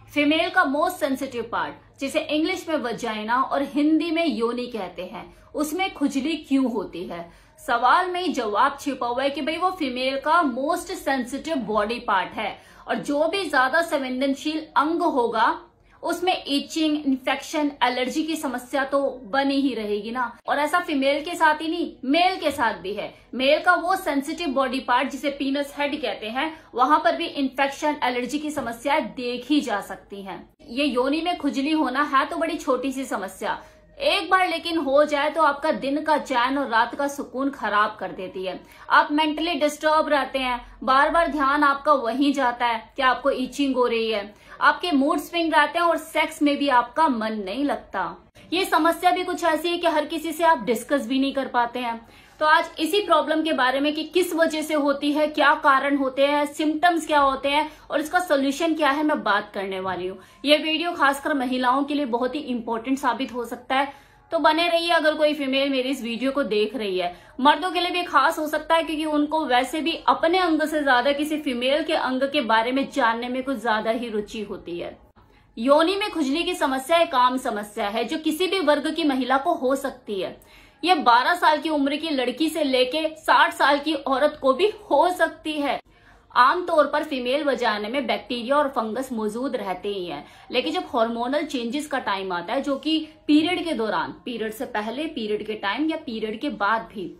Female का most sensitive part, जिसे English में वजाइना और हिंदी में योनि कहते हैं, उसमें खुजली क्यों होती है? सवाल में जवाब छिपा हुआ है कि भाई वो फीमेल का मोस्ट सेंसिटिव बॉडी पार्ट है और जो भी ज्यादा संवेदनशील अंग होगा उसमें इचिंग, इन्फेक्शन, एलर्जी की समस्या तो बनी ही रहेगी ना। और ऐसा फीमेल के साथ ही नहीं, मेल के साथ भी है। मेल का वो सेंसिटिव बॉडी पार्ट जिसे पीनस हेड कहते हैं, वहां पर भी इन्फेक्शन, एलर्जी की समस्याएं देखी जा सकती हैं। ये योनि में खुजली होना है तो बड़ी छोटी सी समस्या, एक बार लेकिन हो जाए तो आपका दिन का चैन और रात का सुकून खराब कर देती है। आप मेंटली डिस्टर्ब रहते हैं, बार बार ध्यान आपका वहीं जाता है कि आपको इचिंग हो रही है, आपके मूड स्विंग रहते हैं और सेक्स में भी आपका मन नहीं लगता। ये समस्या भी कुछ ऐसी है कि हर किसी से आप डिस्कस भी नहीं कर पाते हैं। तो आज इसी प्रॉब्लम के बारे में कि किस वजह से होती है, क्या कारण होते हैं, सिम्टम्स क्या होते हैं और इसका सोल्यूशन क्या है, मैं बात करने वाली हूँ। ये वीडियो खासकर महिलाओं के लिए बहुत ही इंपॉर्टेंट साबित हो सकता है, तो बने रहिए अगर कोई फीमेल मेरी इस वीडियो को देख रही है। मर्दों के लिए भी खास हो सकता है क्योंकि उनको वैसे भी अपने अंग से ज्यादा किसी फीमेल के अंग के बारे में जानने में कुछ ज्यादा ही रुचि होती है। योनि में खुजली की समस्या एक आम समस्या है जो किसी भी वर्ग की महिला को हो सकती है। यह 12 साल की उम्र की लड़की से लेके 60 साल की औरत को भी हो सकती है। आमतौर पर फीमेल वजाइना में बैक्टीरिया और फंगस मौजूद रहते ही हैं, लेकिन जब हार्मोनल चेंजेस का टाइम आता है, जो कि पीरियड के दौरान, पीरियड से पहले, पीरियड के टाइम या पीरियड के बाद भी,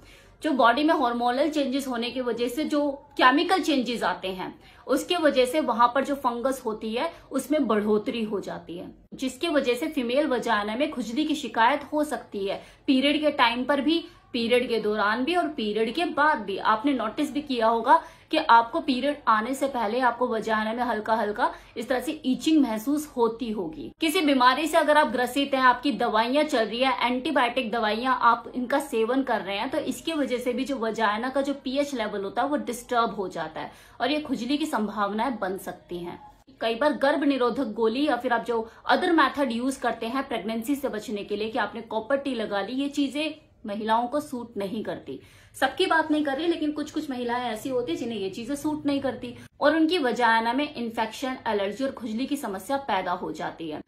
जो बॉडी में हार्मोनल चेंजेस होने की वजह से जो केमिकल चेंजेस आते हैं, उसके वजह से वहां पर जो फंगस होती है उसमें बढ़ोतरी हो जाती है, जिसकी वजह से फीमेल वजाइना में खुजली की शिकायत हो सकती है। पीरियड के टाइम पर भी, पीरियड के दौरान भी और पीरियड के बाद भी। आपने नोटिस भी किया होगा कि आपको पीरियड आने से पहले आपको वजाइना में हल्का हल्का इस तरह से ईचिंग महसूस होती होगी। किसी बीमारी से अगर आप ग्रसित हैं, आपकी दवाइयां चल रही है, एंटीबायोटिक दवाइयां आप इनका सेवन कर रहे हैं, तो इसकी वजह से भी जो वजाइना का जो पीएच लेवल होता है वो डिस्टर्ब हो जाता है और ये खुजली की संभावनाएं बन सकती हैं। कई बार गर्भ निरोधक गोली या फिर आप जो अदर मेथड यूज करते हैं प्रेगनेंसी से बचने के लिए कि आपने कॉपर टी लगा ली, ये चीजें महिलाओं को सूट नहीं करती। सबकी बात नहीं कर रही, लेकिन कुछ कुछ महिलाएं ऐसी होती है जिन्हें ये चीजें सूट नहीं करती और उनकी वजाइना में इन्फेक्शन, एलर्जी और खुजली की समस्या पैदा हो जाती है।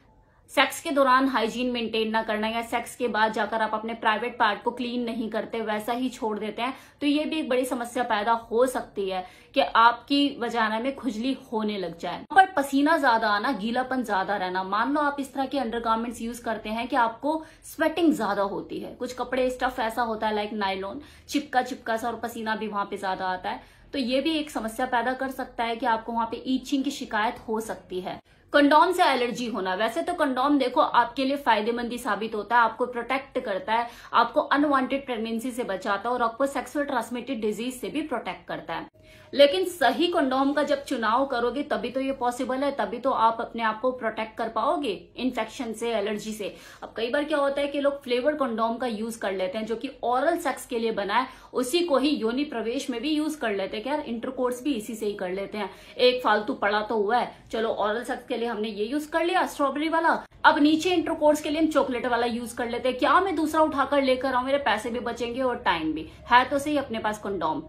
सेक्स के दौरान हाइजीन मेंटेन ना करना या सेक्स के बाद जाकर आप अपने प्राइवेट पार्ट को क्लीन नहीं करते, वैसा ही छोड़ देते हैं, तो ये भी एक बड़ी समस्या पैदा हो सकती है कि आपकी वजाइना में खुजली होने लग जाए। पर पसीना ज्यादा आना, गीलापन ज्यादा रहना, मान लो आप इस तरह के अंडरगारमेंट्स यूज करते हैं कि आपको स्वेटिंग ज्यादा होती है, कुछ कपड़े स्टफ ऐसा होता है लाइक नायलॉन, चिपका चिपका सा, और पसीना भी वहां पे ज्यादा आता है, तो ये भी एक समस्या पैदा कर सकता है कि आपको वहां पे ईचिंग की शिकायत हो सकती है। कंडोम से एलर्जी होना, वैसे तो कंडोम देखो आपके लिए फायदेमंद ही साबित होता है, आपको प्रोटेक्ट करता है, आपको अनवांटेड प्रेगनेंसी से बचाता है और आपको सेक्सुअल ट्रांसमिटेड डिजीज से भी प्रोटेक्ट करता है। लेकिन सही कंडोम का जब चुनाव करोगे तभी तो ये पॉसिबल है, तभी तो आप अपने आप को प्रोटेक्ट कर पाओगे इन्फेक्शन से, एलर्जी से। अब कई बार क्या होता है कि लोग फ्लेवर्ड कंडोम का यूज कर लेते हैं जो कि ओरल सेक्स के लिए बना है, उसी को ही योनि प्रवेश में भी यूज कर लेते हैं कि यार इंटरकोर्स भी इसी से ही कर लेते हैं, एक फालतू पड़ा तो हुआ है, चलो ओरल सेक्स के लिए हमने ये यूज कर लिया स्ट्रॉबेरी वाला, अब नीचे इंटरकोर्स के लिए हम चॉकलेट वाला यूज कर लेते हैं, क्या मैं दूसरा उठाकर लेकर आऊं, मेरे पैसे भी बचेंगे और टाइम भी है, तो सही अपने पास कंडोम।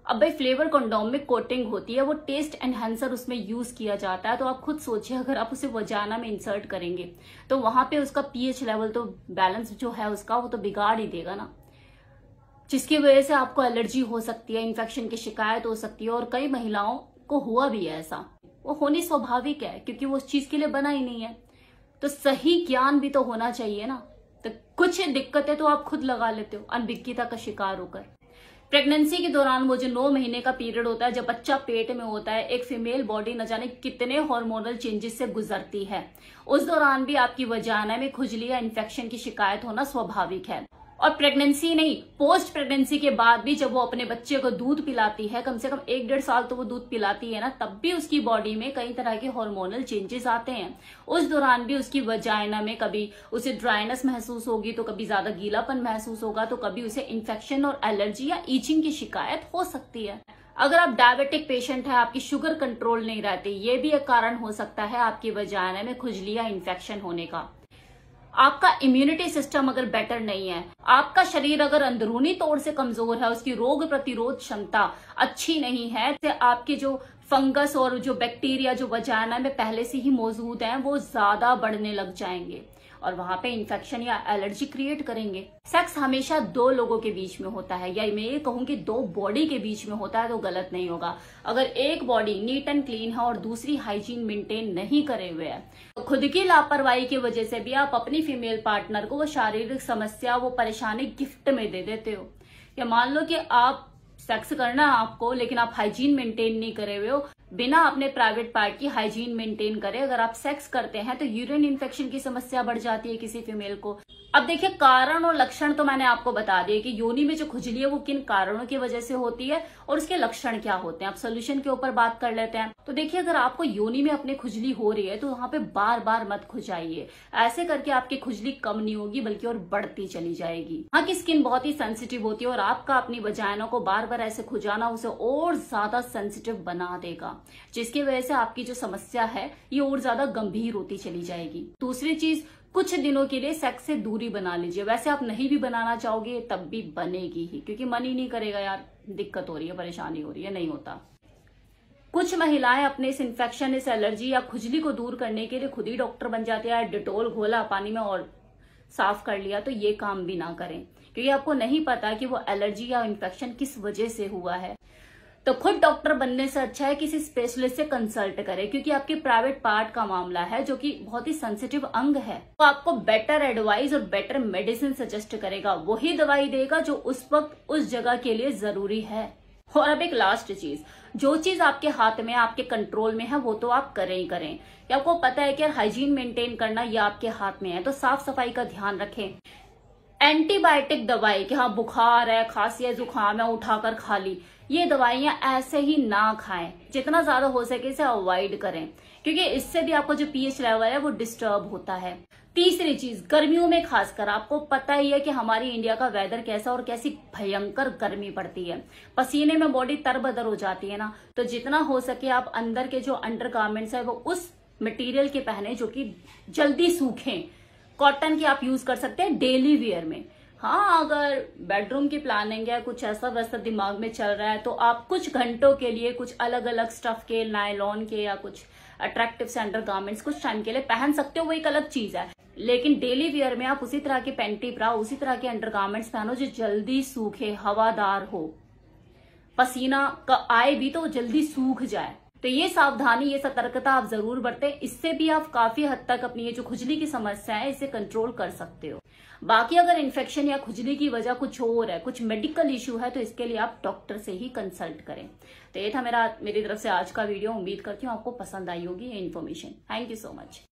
अब भाई फ्लेवर कंडोम में कोटिंग होती है, वो टेस्ट एनहेंसर उसमें यूज किया जाता है, तो आप खुद सोचिए अगर आप उसे वजाइना में इंसर्ट करेंगे तो वहां पे उसका पीएच लेवल तो बैलेंस जो है उसका वो तो बिगाड़ ही देगा ना, जिसकी वजह से आपको एलर्जी हो सकती है, इन्फेक्शन की शिकायत हो सकती है और कई महिलाओं को हुआ भी है ऐसा। वो होनी स्वाभाविक है क्योंकि वो उस चीज के लिए बना ही नहीं है, तो सही ज्ञान भी तो होना चाहिए ना। तो कुछ दिक्कतें तो आप खुद लगा लेते हो अनभिज्ञता का शिकार होकर। प्रेगनेंसी के दौरान वो जो 9 महीने का पीरियड होता है जब बच्चा पेट में होता है, एक फीमेल बॉडी न जाने कितने हार्मोनल चेंजेस से गुजरती है, उस दौरान भी आपकी वजाइना में खुजली या इन्फेक्शन की शिकायत होना स्वाभाविक है। और प्रेगनेंसी नहीं, पोस्ट प्रेगनेंसी के बाद भी जब वो अपने बच्चे को दूध पिलाती है, कम से कम 1-1.5 साल तो वो दूध पिलाती है ना, तब भी उसकी बॉडी में कई तरह के हार्मोनल चेंजेस आते हैं। उस दौरान भी उसकी वजाइना में कभी उसे ड्राइनेस महसूस होगी, तो कभी ज्यादा गीलापन महसूस होगा, तो कभी उसे इन्फेक्शन और एलर्जी या ईचिंग की शिकायत हो सकती है। अगर आप डायबिटिक पेशेंट है, आपकी शुगर कंट्रोल नहीं रहती, ये भी एक कारण हो सकता है आपकी वजाइना में खुजली या इन्फेक्शन होने का। आपका इम्यूनिटी सिस्टम अगर बेटर नहीं है, आपका शरीर अगर अंदरूनी तौर से कमजोर है, उसकी रोग प्रतिरोध क्षमता अच्छी नहीं है, तो आपकी जो फंगस और जो बैक्टीरिया जो वजाइना में पहले से ही मौजूद हैं वो ज्यादा बढ़ने लग जाएंगे और वहां पे इन्फेक्शन या एलर्जी क्रिएट करेंगे। सेक्स हमेशा दो लोगों के बीच में होता है, या मैं ये कहूँ कि दो बॉडी के बीच में होता है तो गलत नहीं होगा। अगर एक बॉडी नीट एंड क्लीन है और दूसरी हाइजीन मेंटेन नहीं करे हुए है तो खुद की लापरवाही की वजह से भी आप अपनी फीमेल पार्टनर को वो शारीरिक समस्या, वो परेशानी गिफ्ट में दे देते हो। या मान लो कि आप सेक्स करना आपको, लेकिन आप हाइजीन मेंटेन नहीं करे हुए हो, बिना अपने प्राइवेट पार्ट की हाइजीन मेंटेन करे अगर आप सेक्स करते हैं तो यूरिन इन्फेक्शन की समस्या बढ़ जाती है किसी फीमेल को। अब देखिए, कारण और लक्षण तो मैंने आपको बता दिए कि योनि में जो खुजली है वो किन कारणों की वजह से होती है और उसके लक्षण क्या होते हैं। अब सोल्यूशन के ऊपर बात कर लेते हैं। तो देखिए, अगर आपको योनि में अपने खुजली हो रही है तो वहां पे बार बार मत खुजाइए। ऐसे करके आपकी खुजली कम नहीं होगी बल्कि और बढ़ती चली जाएगी। हाँ की स्किन बहुत ही सेंसिटिव होती है और आपका अपनी वजाइना को बार बार ऐसे खुजाना उसे और ज्यादा सेंसिटिव बना देगा, जिसकी वजह से आपकी जो समस्या है ये और ज्यादा गंभीर होती चली जाएगी। दूसरी चीज, कुछ दिनों के लिए सेक्स से दूरी बना लीजिए। वैसे आप नहीं भी बनाना चाहोगे तब भी बनेगी ही, क्योंकि मन ही नहीं करेगा, यार दिक्कत हो रही है, परेशानी हो रही है, नहीं होता। कुछ महिलाएं अपने इस इन्फेक्शन, इस एलर्जी या खुजली को दूर करने के लिए खुद ही डॉक्टर बन जाती है। डिटोल घोला पानी में और साफ कर लिया, तो ये काम भी ना करें, क्योंकि आपको नहीं पता कि वो एलर्जी या इन्फेक्शन किस वजह से हुआ है। तो खुद डॉक्टर बनने से अच्छा है किसी स्पेशलिस्ट से कंसल्ट करें, क्योंकि आपके प्राइवेट पार्ट का मामला है जो कि बहुत ही सेंसिटिव अंग है। तो आपको बेटर एडवाइस और बेटर मेडिसिन सजेस्ट करेगा, वही दवाई देगा जो उस वक्त उस जगह के लिए जरूरी है। और अब एक लास्ट चीज, जो चीज आपके हाथ में, आपके कंट्रोल में है वो तो आप करें ही करें। या आपको पता है कि हाइजीन मेंटेन करना ये आपके हाथ में है, तो साफ सफाई का ध्यान रखें। एंटीबायोटिक दवाई कि हाँ बुखार है, खांसी है, जुकाम है, उठाकर खा ली, ये दवाइयां ऐसे ही ना खाएं। जितना ज्यादा हो सके इसे अवॉइड करें, क्योंकि इससे भी आपको जो पीएच लेवल है वो डिस्टर्ब होता है। तीसरी चीज, गर्मियों में खासकर आपको पता ही है कि हमारी इंडिया का वेदर कैसा और कैसी भयंकर गर्मी पड़ती है, पसीने में बॉडी तरबतर हो जाती है ना। तो जितना हो सके आप अंदर के जो अंडर गारमेंट्स है वो उस मटेरियल के पहने जो कि जल्दी सूखें। कॉटन की आप यूज कर सकते हैं डेली वेयर में। हाँ, अगर बेडरूम की प्लानिंग है, कुछ ऐसा वैसा दिमाग में चल रहा है, तो आप कुछ घंटों के लिए कुछ अलग अलग स्टफ के, नायलॉन के या कुछ अट्रैक्टिव से अंडर गारमेंट्स कुछ टाइम के लिए पहन सकते हो, वो एक अलग चीज है। लेकिन डेली वेयर में आप उसी तरह के पैंटी ब्रा, उसी तरह के अंडर गारमेंट्स पहनो जो जल्दी सूखे, हवादार हो, पसीना का आए भी तो जल्दी सूख जाए। तो ये सावधानी, ये सतर्कता आप जरूर बरतें। इससे भी आप काफी हद तक अपनी ये जो खुजली की समस्या है इसे कंट्रोल कर सकते हो। बाकी अगर इन्फेक्शन या खुजली की वजह कुछ और है, कुछ मेडिकल इश्यू है, तो इसके लिए आप डॉक्टर से ही कंसल्ट करें। तो ये था मेरी तरफ से आज का वीडियो। उम्मीद करती हूँ आपको पसंद आई होगी ये information. Thank you so much.